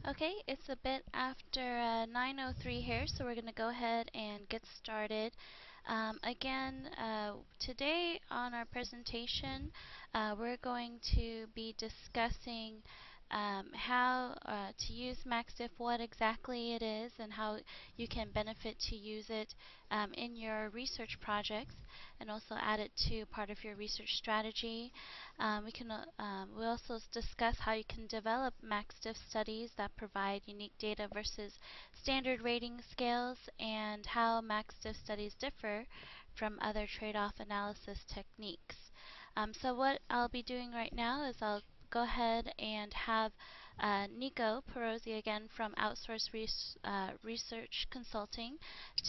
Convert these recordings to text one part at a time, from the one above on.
Okay, it's a bit after 9:03 here, so we're going to go ahead and get started. Again, today on our presentation, we're going to be discussing how to use MaxDiff, what exactly it is, and how you can benefit to use it in your research projects, and also add it to part of your research strategy. We'll also discuss how you can develop MaxDiff studies that provide unique data versus standard rating scales, and how MaxDiff studies differ from other trade-off analysis techniques. So what I'll be doing right now is I'll go ahead and have Nico Perosi again from Research Consulting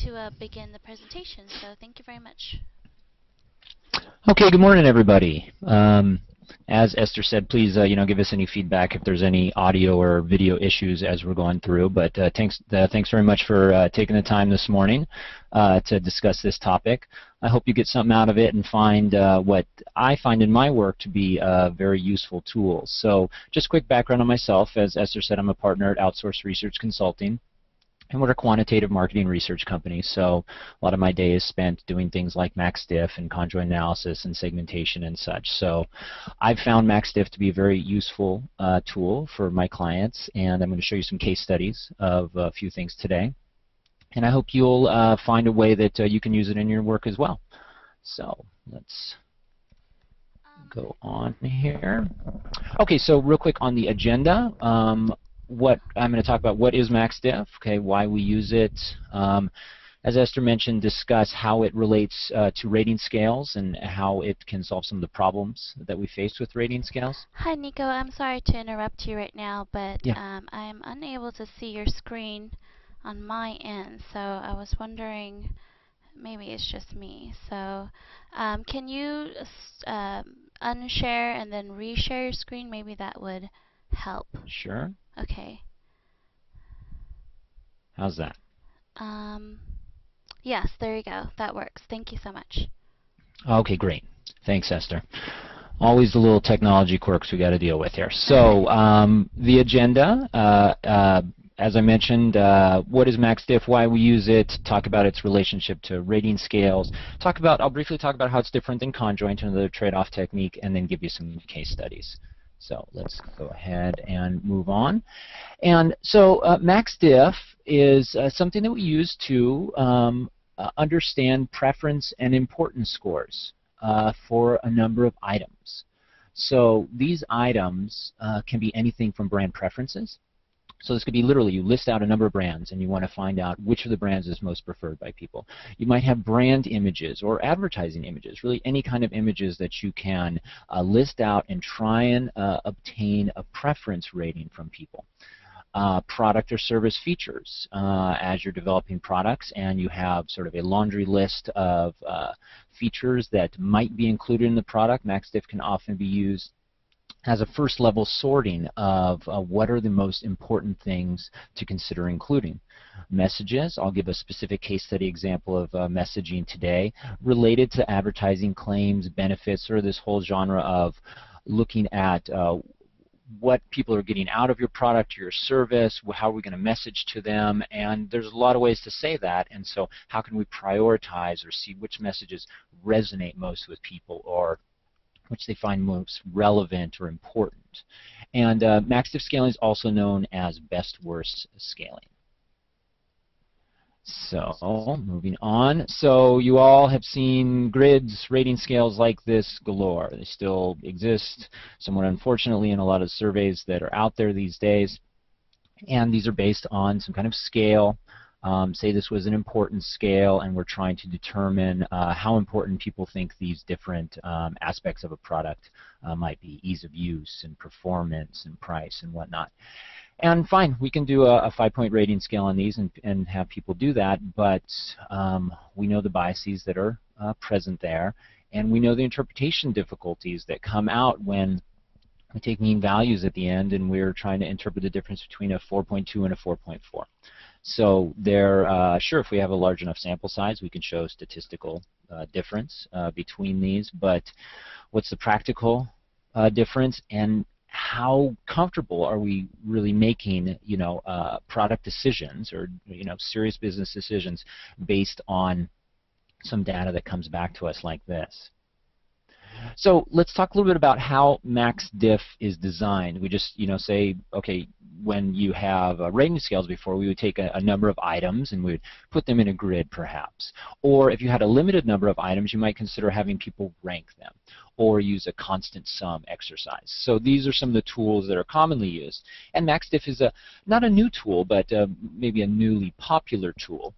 to begin the presentation. So thank you very much. Okay, good morning, everybody. As Esther said, please give us any feedback if there's any audio or video issues as we're going through. But thanks very much for taking the time this morning to discuss this topic. I hope you get something out of it and find what I find in my work to be very useful tools. So just quick background on myself. As Esther said, I'm a partner at Outsourced Research Consulting. And we're a quantitative marketing research company, so a lot of my day is spent doing things like MaxDiff and conjoint analysis and segmentation and such. So I've found MaxDiff to be a very useful tool for my clients, and I'm going to show you some case studies of a few things today. And I hope you'll find a way that you can use it in your work as well. So let's go on here. Okay, so real quick on the agenda. What I'm going to talk about, what is MaxDiff, okay, why we use it, as Esther mentioned, discuss how it relates to rating scales and how it can solve some of the problems that we face with rating scales. Hi Nico, I'm sorry to interrupt you right now, but yeah. I'm unable to see your screen on my end, so I was wondering, maybe it's just me. So can you unshare and then reshare your screen? Maybe that would help. Sure. Okay. How's that? Yes, there you go. That works. Thank you so much. Okay, great. Thanks, Esther. Always the little technology quirks we got to deal with here. So the agenda, as I mentioned, what is MaxDiff, why we use it, talk about its relationship to rating scales, I'll briefly talk about how it's different than conjoint, another trade-off technique, and then give you some case studies. So let's go ahead and move on. And so MaxDiff is something that we use to understand preference and importance scores for a number of items. So these items can be anything from brand preferences. So this could be literally you list out a number of brands and you want to find out which of the brands is most preferred by people. You might have brand images or advertising images, really any kind of images that you can list out and try and obtain a preference rating from people. Product or service features as you're developing products and you have sort of a laundry list of features that might be included in the product. MaxDiff can often be used as a first level sorting of what are the most important things to consider including. Messages, I'll give a specific case study example of messaging today related to advertising claims, benefits, or this whole genre of looking at what people are getting out of your product, your service, how are we going to message to them, and there's a lot of ways to say that, and so how can we prioritize or see which messages resonate most with people or which they find most relevant or important. And MaxDiff scaling is also known as best-worst scaling. So moving on. So you all have seen grids, rating scales like this galore. They still exist, somewhat unfortunately, in a lot of surveys that are out there these days. And these are based on some kind of scale. Say this was an importance scale, and we're trying to determine how important people think these different aspects of a product might be, ease of use and performance and price and whatnot. And fine, we can do a 5-point rating scale on these and have people do that, but we know the biases that are present there, and we know the interpretation difficulties that come out when we take mean values at the end and we're trying to interpret the difference between a 4.2 and a 4.4. So sure, if we have a large enough sample size, we can show statistical difference between these, but what's the practical difference, and how comfortable are we really making, product decisions or, serious business decisions based on some data that comes back to us like this. So let's talk a little bit about how MaxDiff is designed. We just, say, okay, when you have rating scales before, we would take a number of items and we would put them in a grid, perhaps. Or if you had a limited number of items, you might consider having people rank them or use a constant sum exercise. So these are some of the tools that are commonly used. And MaxDiff is not a new tool, but maybe a newly popular tool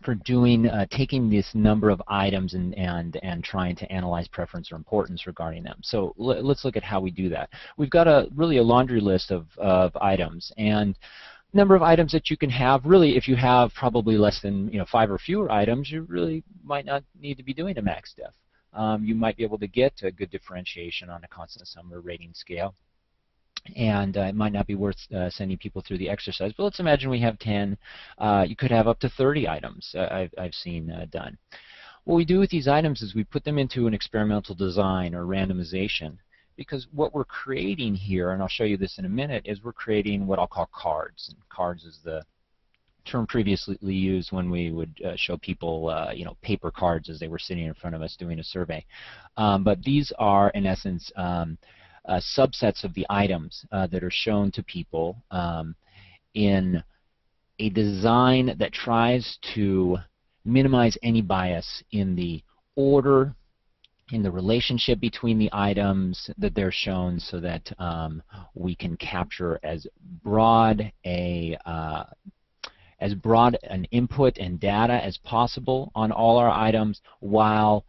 for doing taking this number of items and trying to analyze preference or importance regarding them. So let's look at how we do that. We've got really a laundry list of items, and number of items that you can have. Really, if you have probably less than 5 or fewer items, you really might not need to be doing a MaxDiff. You might be able to get a good differentiation on a constant sum or rating scale. And it might not be worth sending people through the exercise. But let's imagine we have 10. You could have up to 30 items I've seen done. What we do with these items is we put them into an experimental design or randomization, because what we're creating here, and I'll show you this in a minute, is we're creating what I'll call cards. And cards is the term previously used when we would show people paper cards as they were sitting in front of us doing a survey. But these are, in essence, subsets of the items that are shown to people in a design that tries to minimize any bias in the order, in the relationship between the items that they're shown, so that we can capture as broad an input and data as possible on all our items, while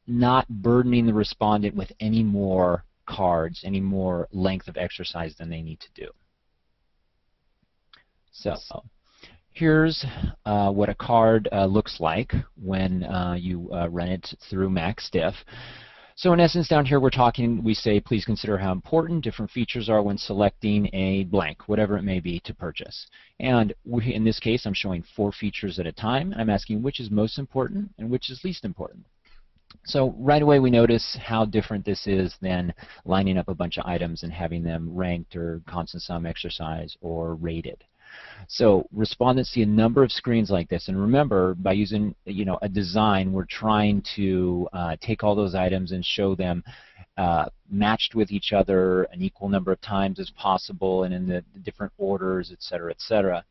not burdening the respondent with any more cards, any more length of exercise than they need to do. So here's what a card looks like when you run it through MaxDiff. So in essence, down here we say, please consider how important different features are when selecting a blank, whatever it may be, to purchase. And in this case, I'm showing 4 features at a time. I'm asking which is most important and which is least important. So right away we notice how different this is than lining up a bunch of items and having them ranked or constant sum exercise or rated. So respondents see a number of screens like this, and remember, by using a design, we're trying to take all those items and show them matched with each other an equal number of times as possible and in the different orders, etc., etc.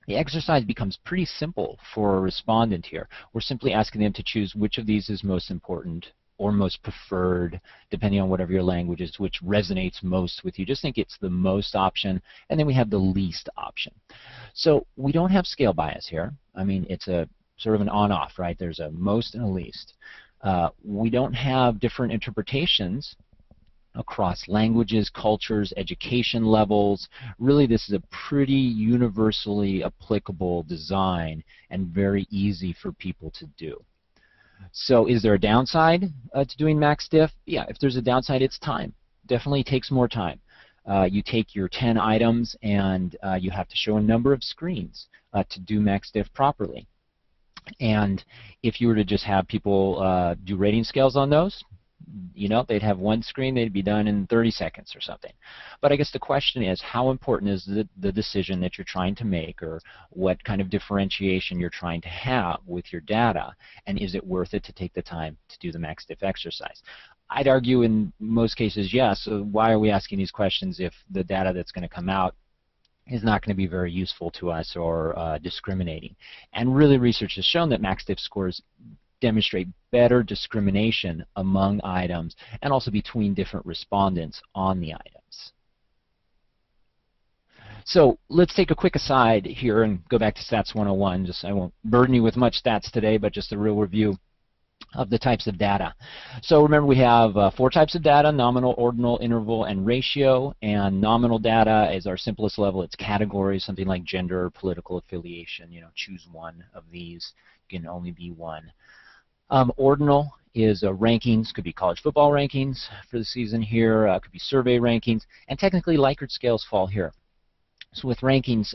The exercise becomes pretty simple for a respondent here. We're simply asking them to choose which of these is most important or most preferred, depending on whatever your language is, which resonates most with you. Just think it's the most option, and then we have the least option. So we don't have scale bias here. I mean, it's a sort of an on-off, right? There's a most and a least. We don't have different interpretations across languages, cultures, education levels. Really, this is a pretty universally applicable design and very easy for people to do. So is there a downside to doing MaxDiff? Yeah, if there's a downside, it's time. Definitely takes more time. You take your 10 items and you have to show a number of screens to do MaxDiff properly. And if you were to just have people do rating scales on those, they'd have one screen, they'd be done in 30 seconds or something. But I guess the question is, how important is the decision that you're trying to make, or what kind of differentiation you're trying to have with your data, and is it worth it to take the time to do the MaxDiff exercise? I'd argue in most cases, yes. So why are we asking these questions if the data that's going to come out is not going to be very useful to us or discriminating? And really, research has shown that MaxDiff scores demonstrate better discrimination among items and also between different respondents on the items. So let's take a quick aside here and go back to Stats 101. I won't burden you with much stats today, but just a real review of the types of data. So remember, we have 4 types of data: nominal, ordinal, interval, and ratio. And nominal data is our simplest level. It's categories, something like gender, political affiliation. Choose one of these. You can only be one. Ordinal is rankings, could be college football rankings for the season here, could be survey rankings, and technically Likert scales fall here. So with rankings,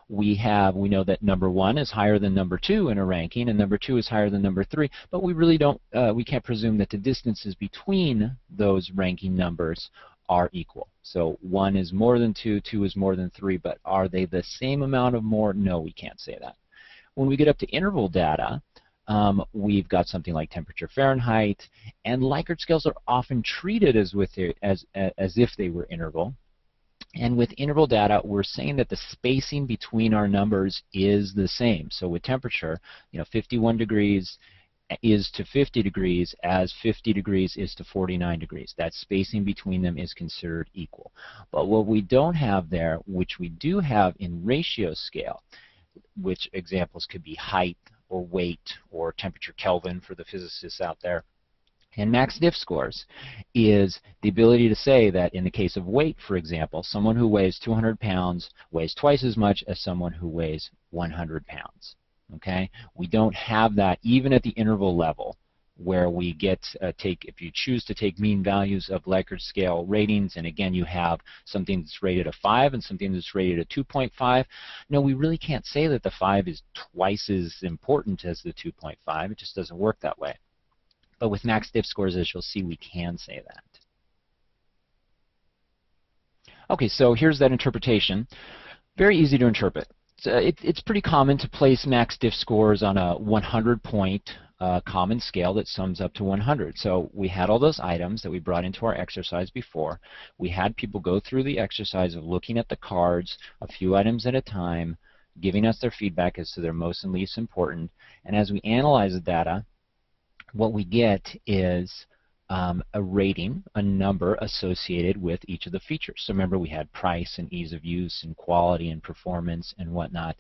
we know that number 1 is higher than number 2 in a ranking, and number 2 is higher than number 3, but we really don't, we can't presume that the distances between those ranking numbers are equal. So 1 is more than 2, 2 is more than 3, but are they the same amount of more? No, we can't say that. When we get up to interval data, we've got something like temperature Fahrenheit, and Likert scales are often treated as if they were interval. And with interval data, we're saying that the spacing between our numbers is the same. So with temperature, 51 degrees is to 50 degrees as 50 degrees is to 49 degrees. That spacing between them is considered equal. But what we don't have there, which we do have in ratio scale, which examples could be height or weight or temperature Kelvin for the physicists out there, and max diff scores, is the ability to say that in the case of weight, for example, someone who weighs 200 pounds weighs twice as much as someone who weighs 100 pounds. Okay? We don't have that even at the interval level, where we get if you choose to take mean values of Likert scale ratings, and again you have something that's rated a 5 and something that's rated a 2.5. No, we really can't say that the 5 is twice as important as the 2.5. It just doesn't work that way. But with max diff scores, as you'll see, we can say that. Okay, so here's that interpretation. Very easy to interpret. It's pretty common to place max diff scores on a 100-point common scale that sums up to 100. So we had all those items that we brought into our exercise before. We had people go through the exercise of looking at the cards a few items at a time, giving us their feedback as to their most and least important. And as we analyze the data, what we get is a rating, a number associated with each of the features. So remember, we had price and ease of use and quality and performance and whatnot.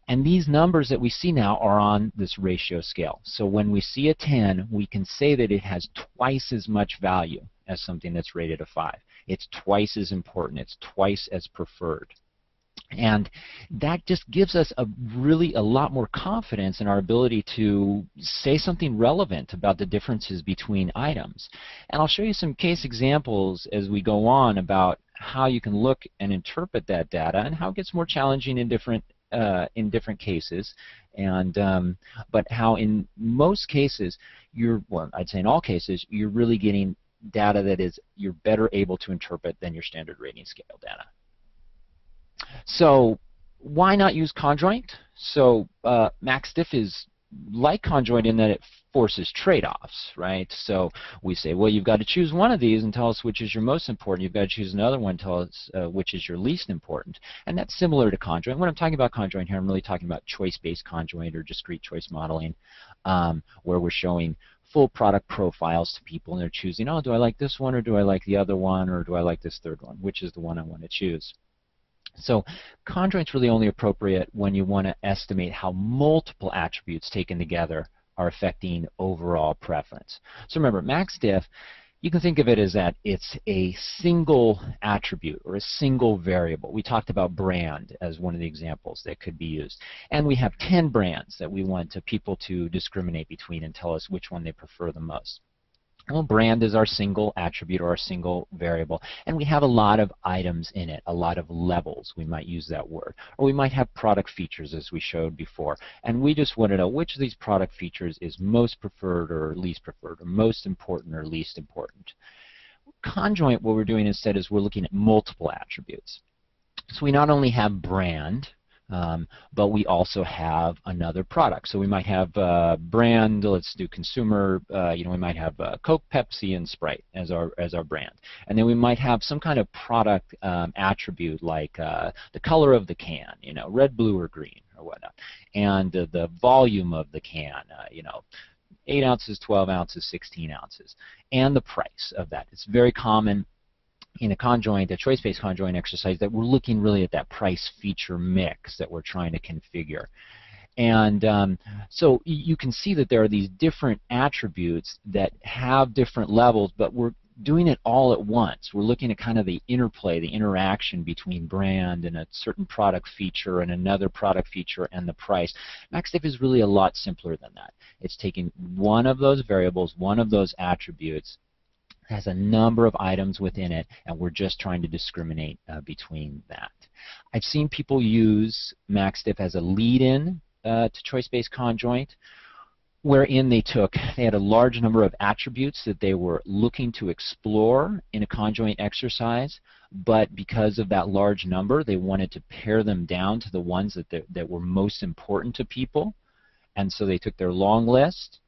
And these numbers that we see now are on this ratio scale. So when we see a 10, we can say that it has twice as much value as something that's rated a 5. It's twice as important. It's twice as preferred. And that just gives us a lot more confidence in our ability to say something relevant about the differences between items. And I'll show you some case examples as we go on about how you can look and interpret that data and how it gets more challenging in different cases, and but how in most cases I'd say in all cases, you're really getting data that you're better able to interpret than your standard rating scale data. So why not use conjoint? So max diff is like conjoint in that it forces trade-offs, right? So we say, well, you've got to choose one of these and tell us which is your most important. You've got to choose another one and tell us which is your least important. And that's similar to conjoint. When I'm talking about conjoint here, I'm really talking about choice-based conjoint or discrete choice modeling, where we're showing full product profiles to people and they're choosing, oh, do I like this one or do I like the other one or do I like this third one? Which is the one I want to choose? So conjoint's really only appropriate when you want to estimate how multiple attributes taken together are affecting overall preference. So remember, max diff, you can think of it as that it's a single attribute or a single variable. We talked about brand as one of the examples that could be used. And we have 10 brands that we want people to discriminate between and tell us which one they prefer the most. Well, brand is our single attribute or our single variable, and we have a lot of items in it, a lot of levels, we might use that word. Or we might have product features, as we showed before, and we just want to know which of these product features is most preferred or least preferred, or most important or least important. Conjoint, what we're doing instead is we're looking at multiple attributes. So we not only have brand, but we also have another product. So we might have brand, let's do consumer, we might have Coke, Pepsi, and Sprite as our brand. And then we might have some kind of product attribute like the color of the can, red, blue, or green, or whatnot. And the volume of the can, 8 ounces, 12 ounces, 16 ounces. And the price of that. It's very common in a choice-based conjoint exercise that we're looking really at that price-feature mix that we're trying to configure. And so you can see that there are these different attributes that have different levels, but we're doing it all at once. We're looking at kind of the interplay, the interaction between brand and a certain product feature and another product feature and the price. Max diff is really a lot simpler than that. It's taking one of those variables, one of those attributes, has a number of items within it, and we're just trying to discriminate between that. I've seen people use max diff as a lead-in to choice-based conjoint. wherein they had a large number of attributes that they were looking to explore in a conjoint exercise, but because of that large number, they wanted to pare them down to the ones that were most important to people. And so they took their long list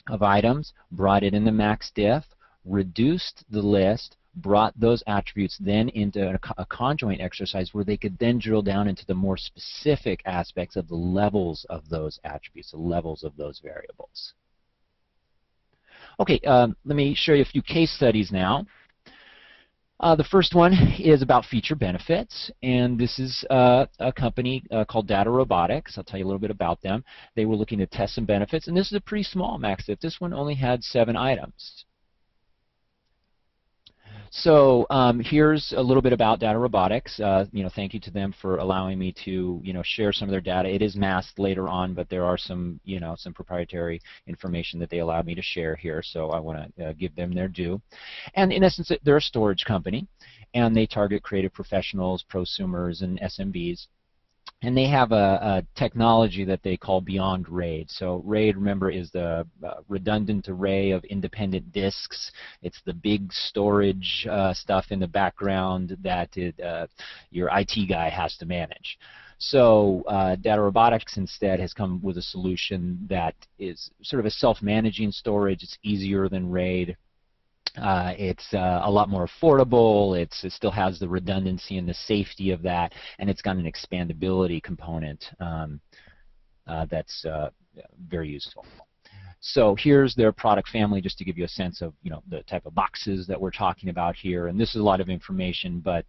of items, brought it into MaxDiff, reduced the list, brought those attributes then into a conjoint exercise where they could then drill down into the more specific aspects of the levels of those attributes, the levels of those variables. Okay, let me show you a few case studies now. The first one is about feature benefits, and this is a company called Data Robotics. I'll tell you a little bit about them. They were looking to test some benefits, and this is a pretty small MaxDiff. This one only had 7 items. So here's a little bit about Data Robotics. Thank you to them for allowing me to, share some of their data. It is masked later on, but there are some, some proprietary information that they allowed me to share here. So I want to give them their due. And in essence, they're a storage company, and they target creative professionals, prosumers, and SMBs. And they have a technology that they call Beyond RAID. So RAID, remember, is the redundant array of independent disks. It's the big storage stuff in the background that your IT guy has to manage. So Data Robotics instead has come with a solution that is sort of a self-managing storage. It's easier than RAID. It's a lot more affordable. It still has the redundancy and the safety of that, and it's got an expandability component that's very useful. So here's their product family, just to give you a sense of the type of boxes that we're talking about here. And this is a lot of information, but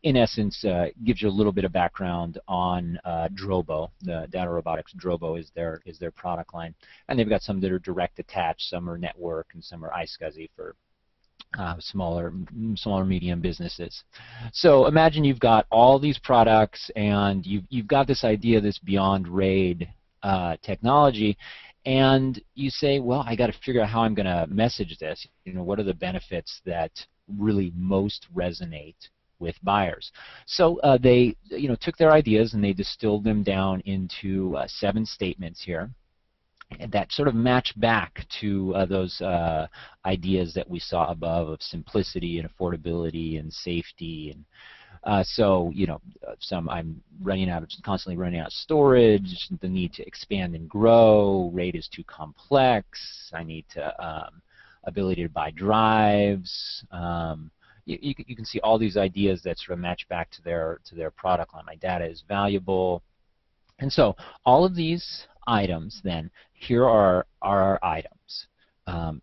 in essence, gives you a little bit of background on Drobo. The Data Robotics Drobo is their product line, and they've got some that are direct attached, some are network, and some are iSCSI for smaller, medium businesses. So imagine you've got all these products, and you've got this idea, this Beyond RAID technology. And you say, well, I got to figure out how I'm going to message this. What are the benefits that really most resonate with buyers? So they, took their ideas and they distilled them down into 7 statements here that sort of match back to those ideas that we saw above of simplicity and affordability and safety and I'm constantly running out of storage, the need to expand and grow, RAID is too complex, I need to ability to buy drives. You can see all these ideas that sort of match back to their product line. My data is valuable. And so all of these items then, here are our items.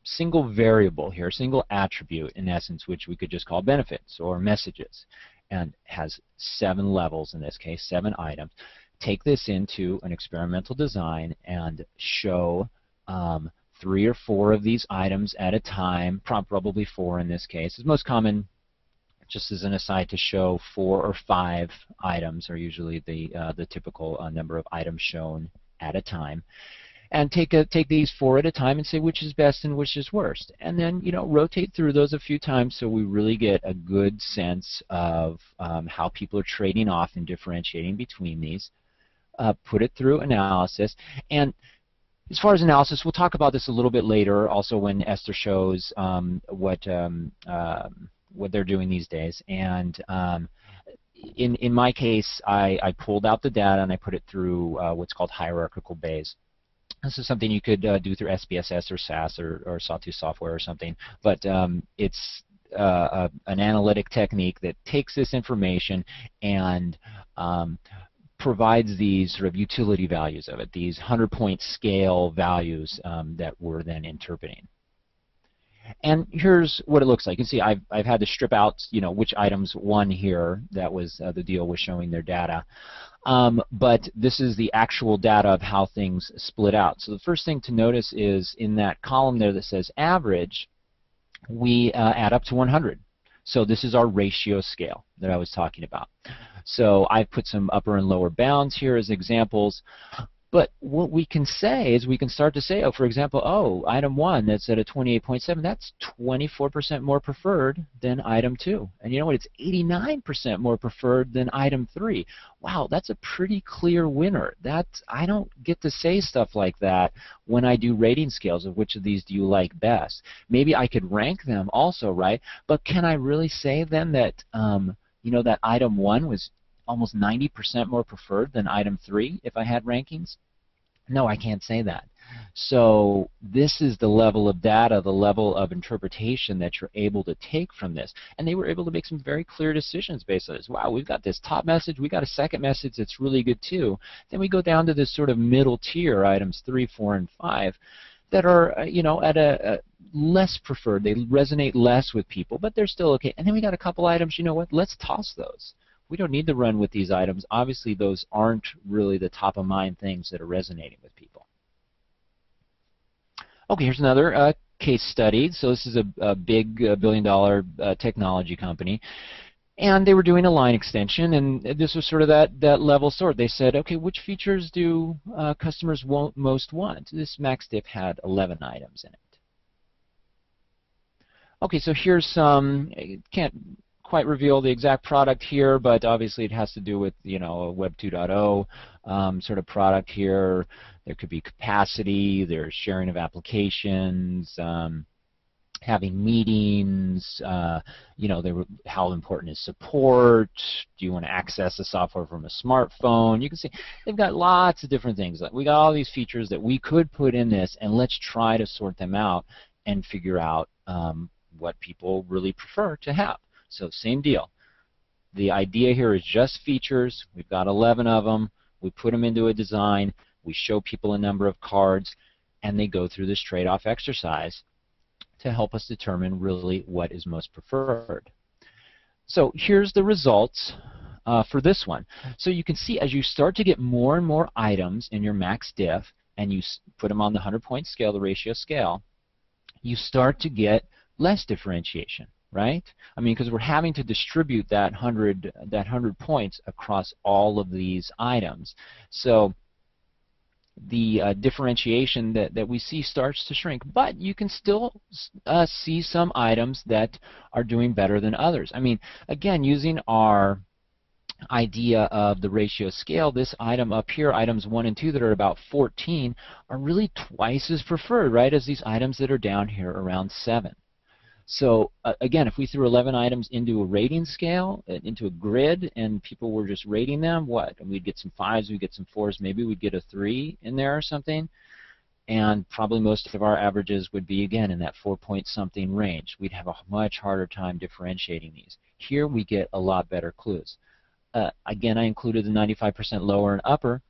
Single variable here, single attribute in essence, which we could just call benefits or messages, and has 7 levels in this case, 7 items. Take this into an experimental design and show 3 or 4 of these items at a time, probably 4 in this case. It's most common, just as an aside, to show 4 or 5 items are usually the typical number of items shown at a time. And take these 4 at a time and say which is best and which is worst. And then, rotate through those a few times so we really get a good sense of how people are trading off and differentiating between these. Put it through analysis. And as far as analysis, we'll talk about this a little bit later, also when Esther shows what they're doing these days. And in my case, I pulled out the data and I put it through what's called hierarchical Bayes. This is something you could do through SPSS or SAS or Sawtooth software or something, but it's an analytic technique that takes this information and provides these sort of utility values of it, these 100-point scale values that we're then interpreting. And here's what it looks like. You can see I've had to strip out, which items won here. That was the deal with showing their data. But this is the actual data of how things split out. So the first thing to notice is in that column there that says average, we add up to 100. So this is our ratio scale that I was talking about. So I've put some upper and lower bounds here as examples. But what we can say is we can start to say, oh, for example, oh, item 1 that's at a 28.7, that's 24% more preferred than item 2. And you know what? It's 89% more preferred than item 3. Wow, that's a pretty clear winner. I don't get to say stuff like that when I do rating scales of which of these do you like best. Maybe I could rank them also, right? But can I really say then that, you know, that item 1 was almost 90% more preferred than item 3 if I had rankings? No, I can't say that. So this is the level of data, the level of interpretation that you're able to take from this. And they were able to make some very clear decisions based on this. Wow, we've got this top message, we got a second message that's really good too. Then we go down to this sort of middle tier, items 3, 4, and 5, that are, you know, at a less preferred. They resonate less with people, but they're still okay. And then we got a couple items, you know what, let's toss those. We don't need to run with these items. Obviously, those aren't really the top-of-mind things that are resonating with people. Okay, here's another case study. So this is a big billion-dollar technology company. And they were doing a line extension, and this was sort of that level sort. They said, okay, which features do customers most want? This MaxDiff had 11 items in it. Okay, so here's some, can't quite reveal the exact product here, but obviously it has to do with, you know, a Web 2.0 sort of product here. There could be capacity, there's sharing of applications, having meetings, you know, how important is support? Do you want to access the software from a smartphone? You can see they've got lots of different things. We got all these features that we could put in this, and let's try to sort them out and figure out what people really prefer to have. So same deal. The idea here is just features. We've got 11 of them. We put them into a design. We show people a number of cards, and they go through this trade-off exercise to help us determine really what is most preferred. So here's the results for this one. So you can see as you start to get more and more items in your MaxDiff, and you put them on the 100-point scale, the ratio scale, you start to get less differentiation, right? I mean, because we're having to distribute that 100 points across all of these items. So the differentiation that we see starts to shrink, but you can still see some items that are doing better than others. I mean, again, using our idea of the ratio scale, this item up here, items 1 and 2 that are about 14, are really twice as preferred, right, as these items that are down here around 7. So again, if we threw 11 items into a rating scale, into a grid, and people were just rating them, what? And we'd get some 5s, we'd get some 4s, maybe we'd get a 3 in there or something. And probably most of our averages would be, again, in that 4-point-something range. We'd have a much harder time differentiating these. Here we get a lot better clues. Again, I included the 95% lower and upper.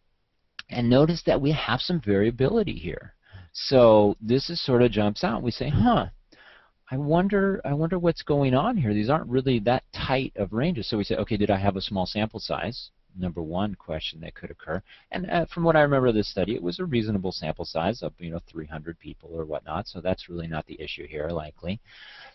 And notice that we have some variability here. So this is sort of jumps out. We say, huh. I wonder what's going on here. These aren't really that tight of ranges. So we say, okay, did I have a small sample size? Number one question that could occur. And from what I remember of this study, it was a reasonable sample size of 300 people or whatnot. So that's really not the issue here, likely.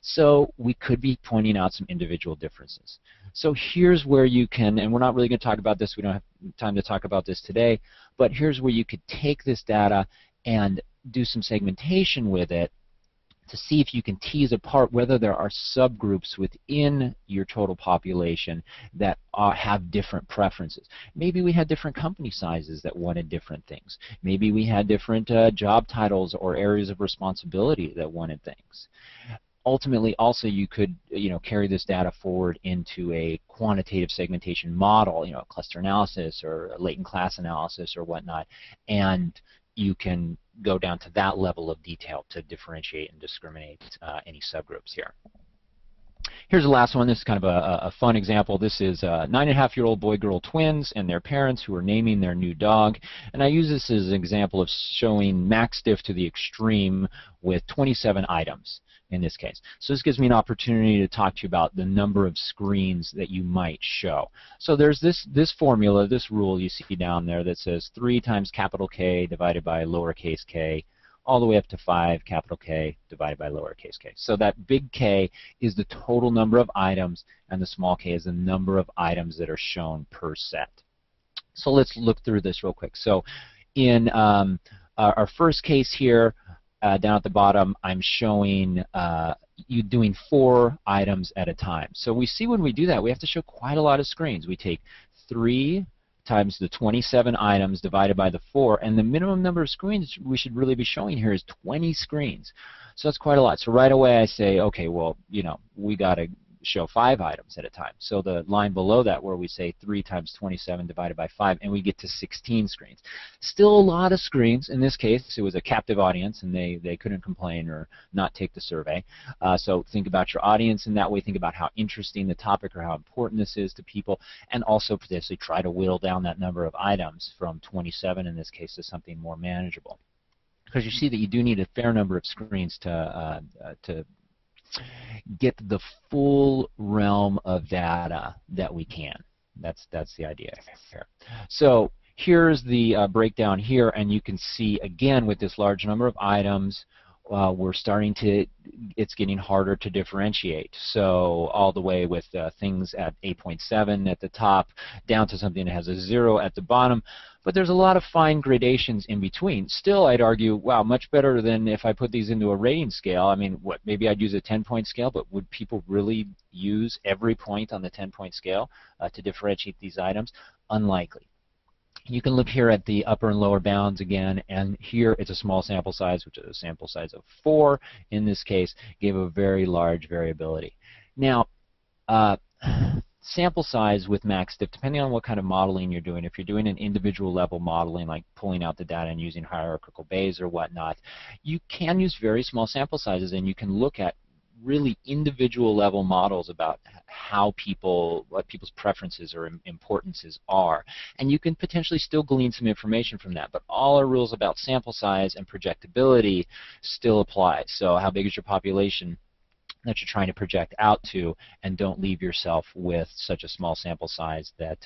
So we could be pointing out some individual differences. So here's where you can, and we're not really going to talk about this. We don't have time to talk about this today. But here's where you could take this data and do some segmentation with it to see if you can tease apart whether there are subgroups within your total population that have different preferences. Maybe we had different company sizes that wanted different things. Maybe we had different job titles or areas of responsibility that wanted things. Ultimately, also, you could carry this data forward into a quantitative segmentation model, a cluster analysis or a latent class analysis or whatnot, and you can go down to that level of detail to differentiate and discriminate any subgroups here. Here's the last one. This is kind of a fun example. This is 9.5-year-old boy-girl twins and their parents who are naming their new dog. And I use this as an example of showing MaxDiff to the extreme with 27 items in this case. So this gives me an opportunity to talk to you about the number of screens that you might show. So there's this formula, this rule you see down there that says 3 times capital K divided by lowercase k, all the way up to 5 capital K divided by lowercase k. So that big K is the total number of items, and the small k is the number of items that are shown per set. So let's look through this real quick. So in our first case here, down at the bottom, I'm showing you doing 4 items at a time. So we see when we do that, we have to show quite a lot of screens. We take 3 times the 27 items divided by the 4, and the minimum number of screens we should really be showing here is 20 screens. So that's quite a lot. So right away I say, okay, well, we got to show 5 items at a time. So the line below that where we say 3 times 27 divided by 5, and we get to 16 screens. Still a lot of screens. In this case, it was a captive audience, and they couldn't complain or not take the survey. So think about your audience in that way. Think about how interesting the topic or how important this is to people, and also potentially try to whittle down that number of items from 27 in this case to something more manageable. Because you see that you do need a fair number of screens to get the full realm of data that we can. That's the idea here. So here's the breakdown here, and you can see again with this large number of items, it's getting harder to differentiate. So all the way with things at 8.7 at the top, down to something that has a 0 at the bottom. But there's a lot of fine gradations in between. Still, I'd argue, wow, much better than if I put these into a rating scale. I mean, maybe I'd use a 10-point scale, but would people really use every point on the 10-point scale to differentiate these items? Unlikely. You can look here at the upper and lower bounds again, and here it's a small sample size, which is a sample size of 4 in this case, gave a very large variability. Now, sample size with MaxDiff, depending on what kind of modeling you're doing, if you're doing an individual level modeling, like pulling out the data and using hierarchical Bayes or whatnot, you can use very small sample sizes, and you can look at really individual level models about what people's preferences or importances are. And you can potentially still glean some information from that. But all our rules about sample size and projectability still apply. So how big is your population that you're trying to project out to, and don't leave yourself with such a small sample size that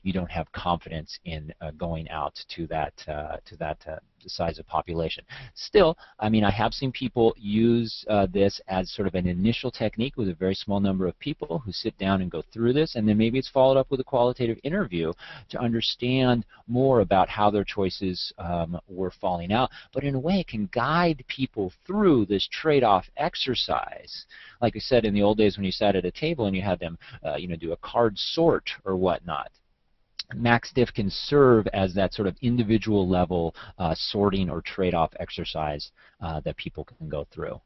you don't have confidence in going out to that size of population. Still, I mean, I have seen people use this as sort of an initial technique with a very small number of people who sit down and go through this, and then maybe it's followed up with a qualitative interview to understand more about how their choices were falling out. But in a way, it can guide people through this trade-off exercise. Like I said, in the old days when you sat at a table and you had them do a card sort or whatnot, MaxDiff can serve as that sort of individual level sorting or trade-off exercise that people can go through.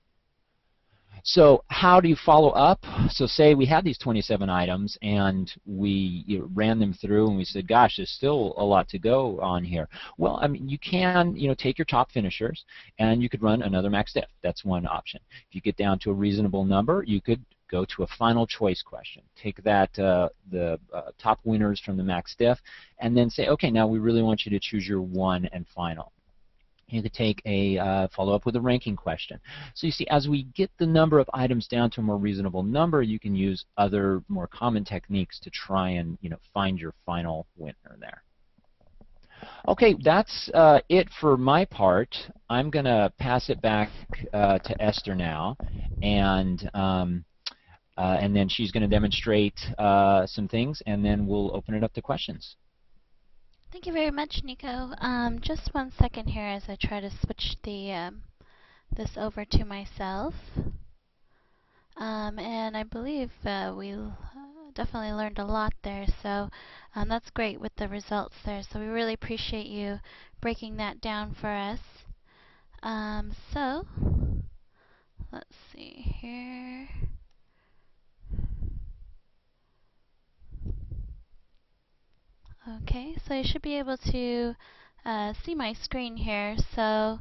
So how do you follow up? So say we had these 27 items and we ran them through and we said, gosh, there's still a lot to go on here. Well, I mean, you can take your top finishers and you could run another MaxDiff. That's one option. If you get down to a reasonable number, you could go to a final choice question. Take that, the top winners from the MaxDiff, and then say, okay, now we really want you to choose your one and final. You could take a follow up with a ranking question. So you see, as we get the number of items down to a more reasonable number, you can use other more common techniques to try and find your final winner there. Okay, that's it for my part. I'm going to pass it back to Esther now, and then she's going to demonstrate some things, and then we'll open it up to questions. Thank you very much, Nico. Just 1 second here as I try to switch this over to myself. And I believe we definitely learned a lot there, so that's great with the results there. So we really appreciate you breaking that down for us. So let's see here. Okay, so you should be able to see my screen here. So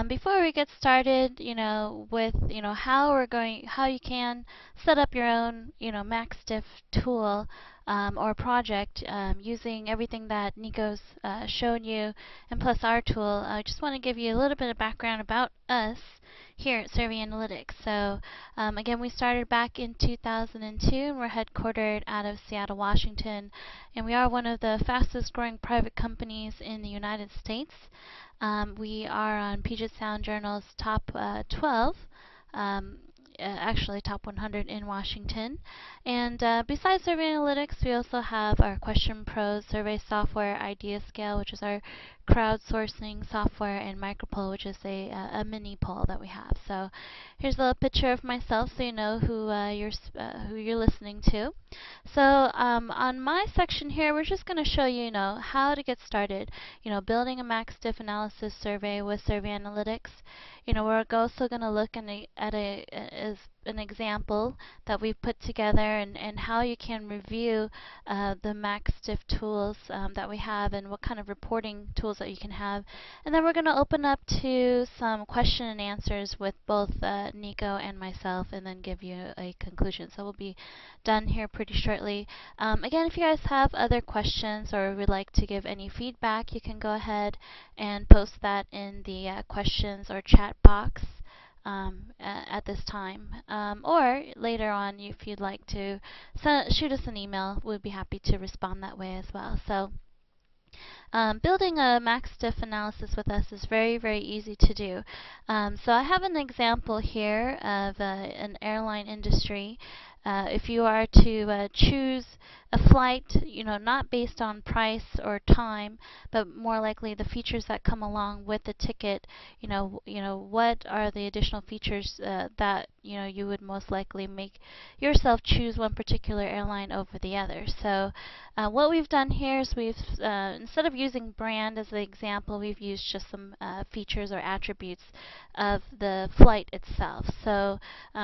before we get started, with how you can set up your own, MaxDiff tool or project using everything that Nico's shown you, and plus our tool. I just want to give you a little bit of background about us here at Survey Analytics. So again, we started back in 2002, and we're headquartered out of Seattle, Washington, and we are one of the fastest growing private companies in the United States. We are on Puget Sound Journal's top 12, actually top 100 in Washington. And besides Survey Analytics, we also have our Question Pros survey software, Idea Scale, which is our crowdsourcing software and micropoll, which is a mini poll that we have. So here's a little picture of myself, so you know who you're listening to. So on my section here, we're just going to show you, how to get started. Building a max diff analysis survey with Survey Analytics. We're also going to look at as an example that we've put together, and how you can review the max diff tools that we have, and what kind of reporting tools that you can have. And then we're going to open up to some question and answers with both Nico and myself, and then give you a conclusion. So we'll be done here pretty shortly. Again, if you guys have other questions or would like to give any feedback, you can go ahead and post that in the questions or chat box at this time. Or later on, if you'd like to shoot us an email, we'd be happy to respond that way as well. So building a max diff analysis with us is very, very easy to do. So I have an example here of an airline industry. If you are to choose a flight, not based on price or time, but more likely the features that come along with the ticket, what are the additional features that you would most likely make yourself choose one particular airline over the other. So what we've done here is we've, instead of using brand as the example, we've used just some features or attributes of the flight itself. So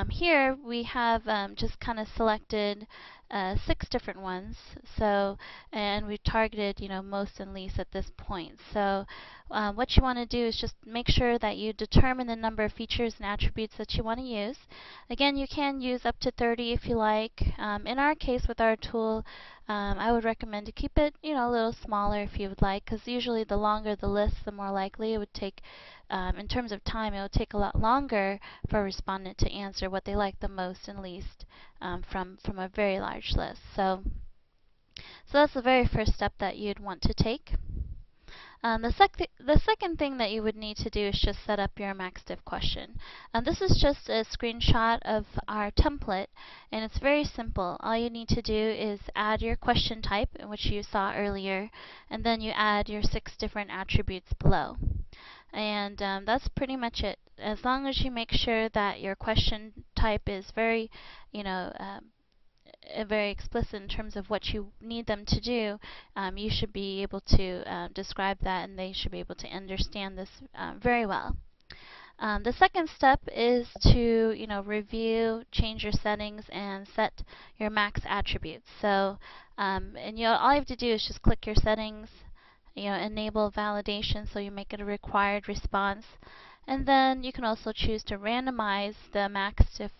here we have just kind of selected 6 different ones. So, and we've targeted, most and least at this point. So what you want to do is just make sure that you determine the number of features and attributes that you want to use. Again, you can use up to 30 if you like. In our case with our tool, I would recommend to keep it, a little smaller if you would like, because usually the longer the list, the more likely it would take, in terms of time, it would take a lot longer for a respondent to answer what they like the most and least from a very large list. So that's the very first step that you'd want to take. The second thing that you would need to do is just set up your max diff question. This is just a screenshot of our template, and it's very simple. All you need to do is add your question type, which you saw earlier, and then you add your 6 different attributes below. And that's pretty much it. As long as you make sure that your question type is very, very explicit in terms of what you need them to do, you should be able to describe that, and they should be able to understand this very well. The second step is to review, change your settings, and set your max attributes. So and all you have to do is just click your settings, enable validation, so you make it a required response, and then you can also choose to randomize the max diff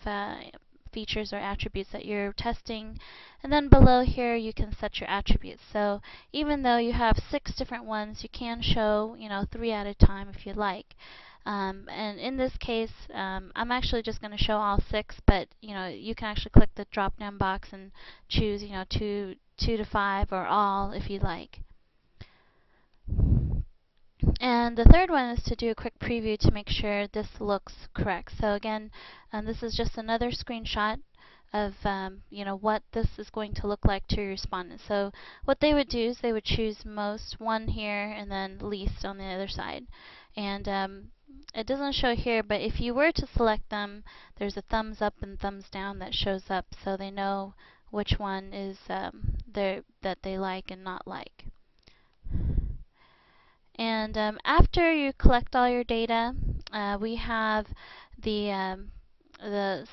features or attributes that you're testing, and then below here you can set your attributes. So even though you have 6 different ones, you can show 3 at a time if you like. And in this case, I'm actually just going to show all 6, but you can actually click the drop down box and choose 2 to 5 or all if you like. And the third one is to do a quick preview to make sure this looks correct. So again, this is just another screenshot of what this is going to look like to your respondents. So what they would do is they would choose most, 1 here, and then least on the other side. And it doesn't show here, but if you were to select them, there's a thumbs up and thumbs down that shows up, so they know which one is that they like and not like. And after you collect all your data, we have the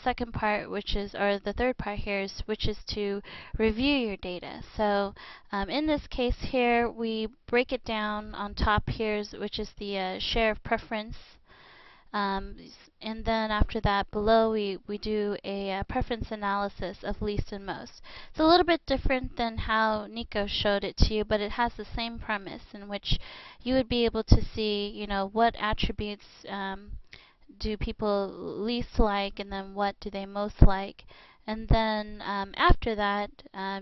second part, which is, or the third part here, which is to review your data. So in this case here, we break it down on top here, which is the share of preference. And then after that, below we do a preference analysis of least and most. It's a little bit different than how Nico showed it to you, but it has the same premise in which you would be able to see, what attributes do people least like, and then what do they most like. And then after that,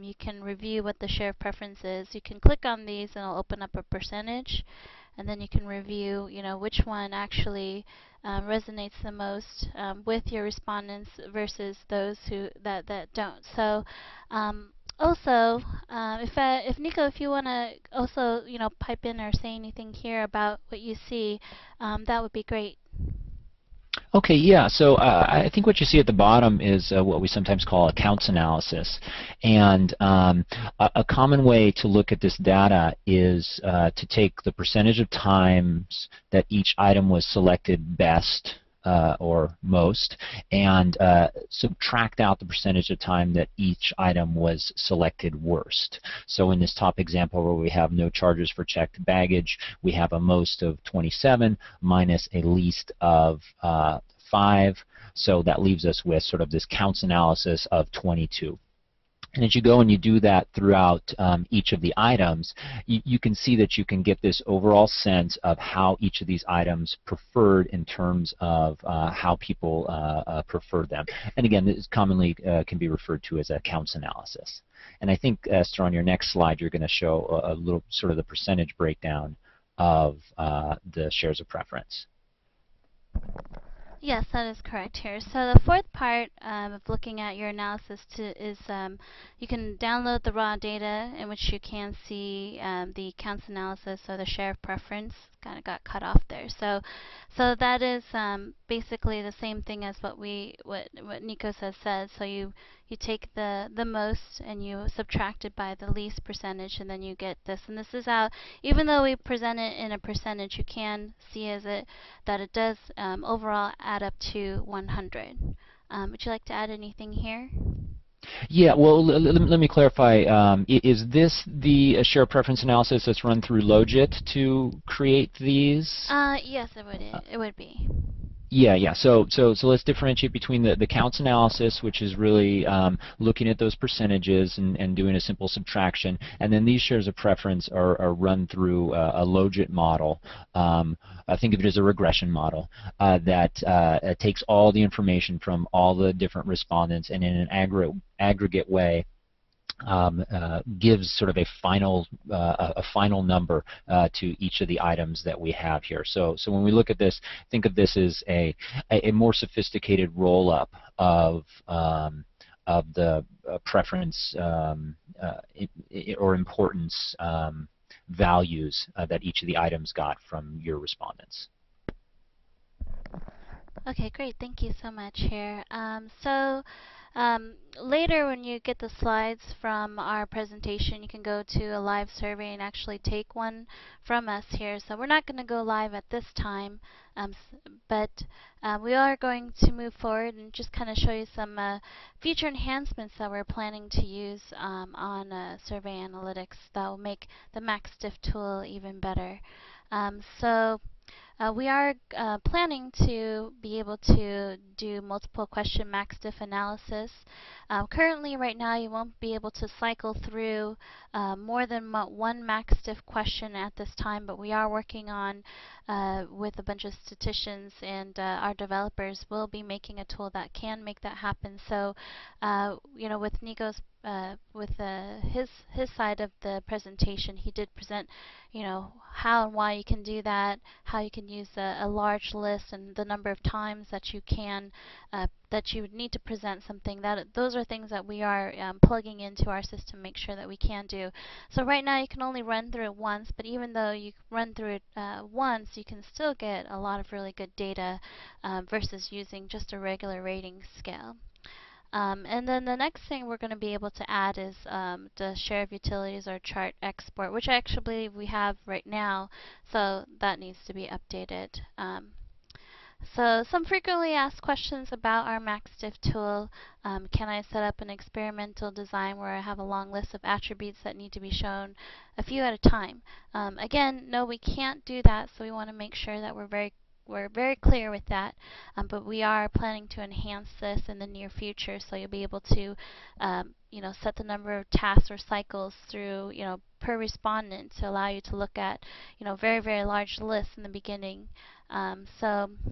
you can review what the share of preference is. You can click on these and it'll open up a percentage, and then you can review, which one actually resonates the most with your respondents versus those that don't. So Also, if Nico, if you want to also, pipe in or say anything here about what you see, that would be great. Okay, yeah. So I think what you see at the bottom is what we sometimes call a counts analysis. And a common way to look at this data is to take the percentage of times that each item was selected best or most, and subtract out the percentage of time that each item was selected worst. So in this top example where we have no charges for checked baggage, we have a most of 27 minus a least of 5. So that leaves us with sort of this counts analysis of 22. And as you go and you do that throughout each of the items, you can see that you can get this overall sense of how each of these items preferred in terms of how people prefer them. And again, this commonly can be referred to as a counts analysis. And I think, Esther, on your next slide, you're going to show a little sort of the percentage breakdown of the shares of preference. Yes, that is correct here. So the fourth part of looking at your analysis is you can download the raw data in which you can see the counts analysis or the share of preference. Kind of got cut off there. So that is basically the same thing as what Nikos has said. So you take the most and you subtract it by the least percentage, and then you get this. And this is how, even though we present it in a percentage, you can see that it does overall add up to 100. Would you like to add anything here? Yeah, well, let me clarify. Is this the share preference analysis that's run through Logit to create these? Yes, it would be. Yeah. So let's differentiate between the counts analysis, which is really looking at those percentages and doing a simple subtraction, and then these shares of preference are run through a Logit model. Think of it as a regression model that takes all the information from all the different respondents and in an aggregate way gives sort of a final number to each of the items that we have here. So when we look at this, think of this as a more sophisticated roll-up of the preference or importance values that each of the items got from your respondents. Okay, great. Thank you so much here. Later when you get the slides from our presentation, you can go to a live survey and actually take one from us here. So we're not going to go live at this time, but we are going to move forward and just kind of show you some feature enhancements that we're planning to use on survey analytics that will make the MaxDiff tool even better. We are planning to be able to do multiple question MaxDiff analysis. Currently, right now, you won't be able to cycle through more than one MaxDiff question at this time, but we are working on with a bunch of statisticians, and our developers will be making a tool that can make that happen. So, with Nico's his side of the presentation, he did present, how and why you can do that, how you can use a large list, and the number of times that you can that you would need to present something. Those are things that we are plugging into our system to make sure that we can do. So right now you can only run through it once, but even though you run through it once, you can still get a lot of really good data versus using just a regular rating scale. And then the next thing we're going to be able to add is the share of utilities or chart export, which I actually believe we have right now, so that needs to be updated. So some frequently asked questions about our MaxDiff tool. Can I set up an experimental design where I have a long list of attributes that need to be shown a few at a time? Again, no, we can't do that, so we want to make sure that we're very clear with that, but we are planning to enhance this in the near future, so you'll be able to set the number of tasks or cycles through per respondent to allow you to look at very large lists in the beginning. And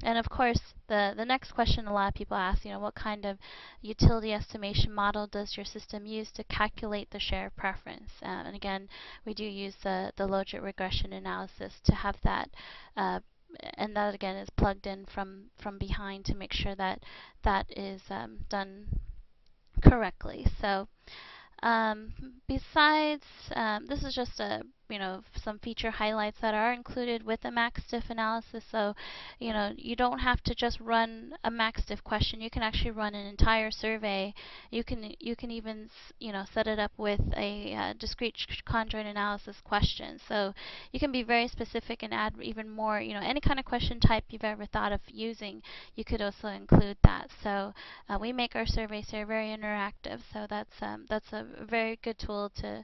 of course the next question a lot of people ask, what kind of utility estimation model does your system use to calculate the share of preference? And again, we do use the Logit regression analysis to have that and that again is plugged in from behind to make sure that that is done correctly. So um, besides, this is just some feature highlights that are included with the MaxDiff analysis. So, you don't have to just run a MaxDiff question. You can actually run an entire survey. You can even set it up with a discrete conjoint analysis question. So you can be very specific and add even more. Any kind of question type you've ever thought of using, you could also include that. So we make our surveys here very interactive. So that's a very good tool to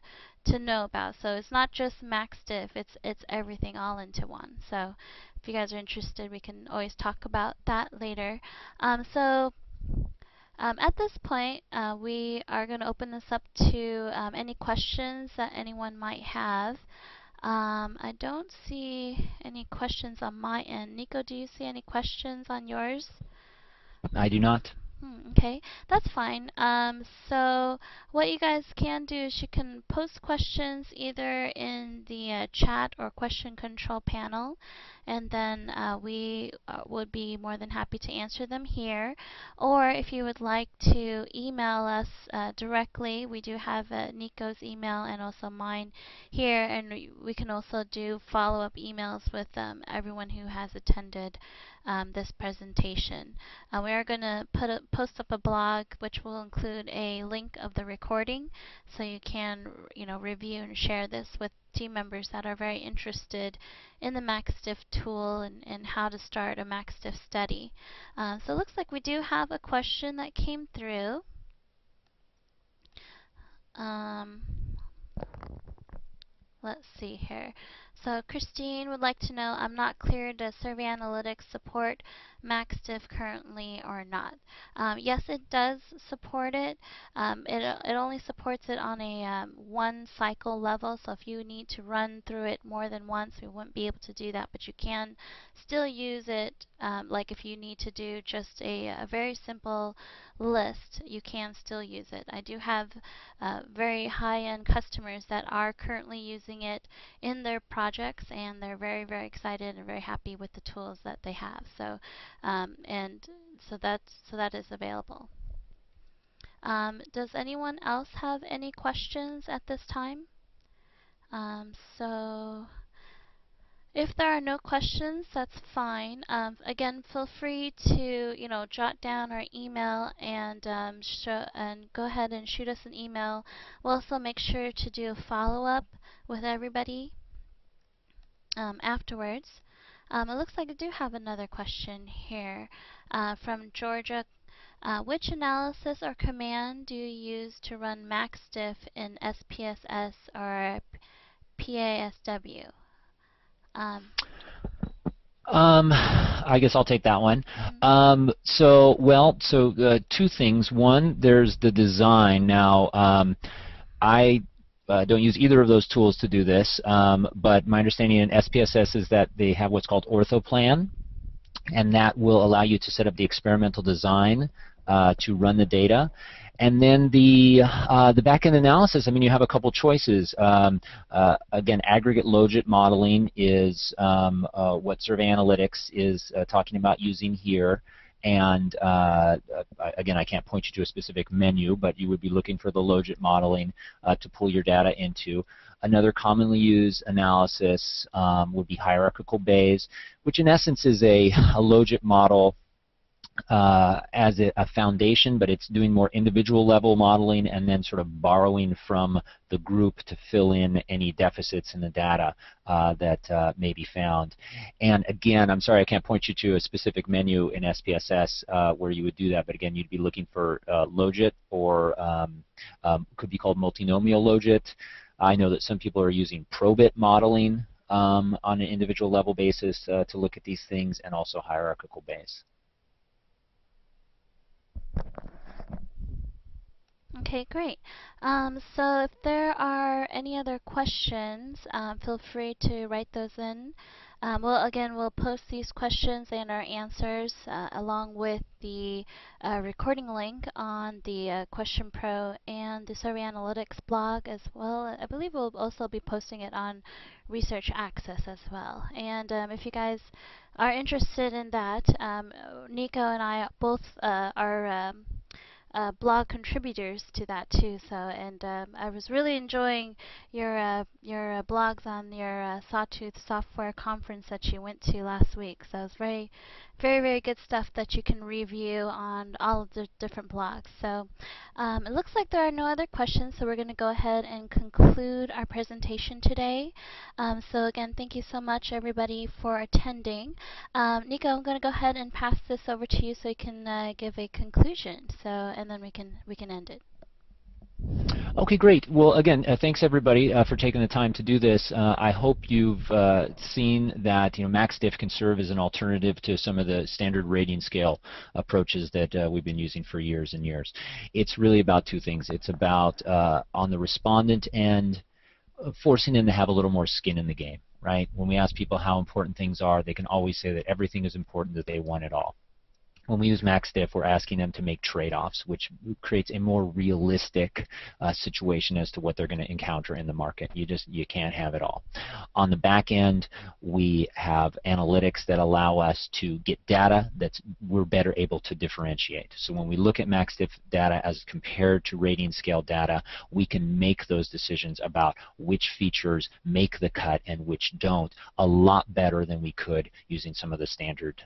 know about. So it's not just MaxDiff, it's everything all into one. So if you guys are interested, we can always talk about that later. At this point, we are going to open this up to any questions that anyone might have. I don't see any questions on my end. Nico, do you see any questions on yours? I do not. Okay, that's fine. So what you guys can do is you can post questions either in the chat or question control panel, and then we would be more than happy to answer them here. Or if you would like to email us directly, we do have Nico's email and also mine here, and we can also do follow-up emails with everyone who has attended this presentation. We are going to post up a blog which will include a link of the recording, so you can review and share this with team members that are very interested in the MaxDiff tool and how to start a MaxDiff study. So it looks like we do have a question that came through. Let's see here. So Christine would like to know, I'm not clear, does Survey Analytics support MaxDiff currently or not? Yes, it does support it. It only supports it on a one cycle level, so if you need to run through it more than once, we wouldn't be able to do that, but you can still use it, like if you need to do just a very simple list, you can still use it. I do have very high-end customers that are currently using it in their projects, and they're very, very excited and very happy with the tools that they have. So, so that is available. Does anyone else have any questions at this time? So if there are no questions, that's fine. Again, feel free to jot down our email and go ahead and shoot us an email. We'll also make sure to do a follow-up with everybody afterwards. It looks like I do have another question here from Georgia. Which analysis or command do you use to run MaxDiff in SPSS or PASW? I guess I'll take that one. Two things. One, there's the design. Now, I don't use either of those tools to do this, but my understanding in SPSS is that they have what's called OrthoPlan, and that will allow you to set up the experimental design to run the data. And then the back-end analysis, I mean, you have a couple choices. Again, aggregate logit modeling is what Survey Analytics is talking about using here. And again, I can't point you to a specific menu, but you would be looking for the logit modeling to pull your data into. Another commonly used analysis would be hierarchical Bayes, which in essence is a logit model as a foundation, but it's doing more individual level modeling and then sort of borrowing from the group to fill in any deficits in the data that may be found. And again, I'm sorry I can't point you to a specific menu in SPSS where you would do that, but again, you'd be looking for logit, or could be called multinomial logit. I know that some people are using probit modeling on an individual level basis to look at these things, and also hierarchical Bayes. Okay, great. So if there are any other questions, feel free to write those in. We'll post these questions and our answers along with the recording link on the Question Pro and the Survey Analytics blog as well. I believe we'll also be posting it on Research Access as well. And if you guys are interested in that, Nico and I both are blog contributors to that too. So, and I was really enjoying your blogs on your Sawtooth Software Conference that you went to last week. So it was very good stuff that you can review on all of the different blogs. So it looks like there are no other questions, so we're going to go ahead and conclude our presentation today. So again, thank you so much everybody for attending. Nico, I'm going to go ahead and pass this over to you so you can give a conclusion. So, and then we can end it. Okay, great. Well, again, thanks everybody for taking the time to do this. I hope you've seen that MaxDiff can serve as an alternative to some of the standard rating scale approaches that we've been using for years and years. It's really about two things. It's about on the respondent end, forcing them to have a little more skin in the game, right? When we ask people how important things are, they can always say that everything is important, that they want it all. When we use MaxDiff, we're asking them to make trade-offs, which creates a more realistic situation as to what they're going to encounter in the market. You can't have it all. On the back end, we have analytics that allow us to get data that we're better able to differentiate. So when we look at MaxDiff data as compared to rating scale data, we can make those decisions about which features make the cut and which don't a lot better than we could using some of the standard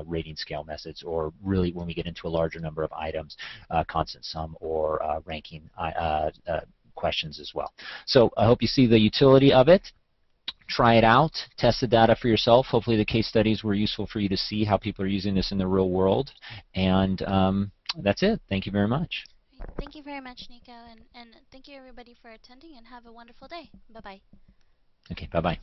rating scale methods, or really when we get into a larger number of items, constant sum or ranking questions as well. So I hope you see the utility of it. Try it out, test the data for yourself. Hopefully the case studies were useful for you to see how people are using this in the real world. And that's it. Thank you very much. Thank you very much, Nico, and thank you everybody for attending, and have a wonderful day. Bye-bye. Okay, bye-bye.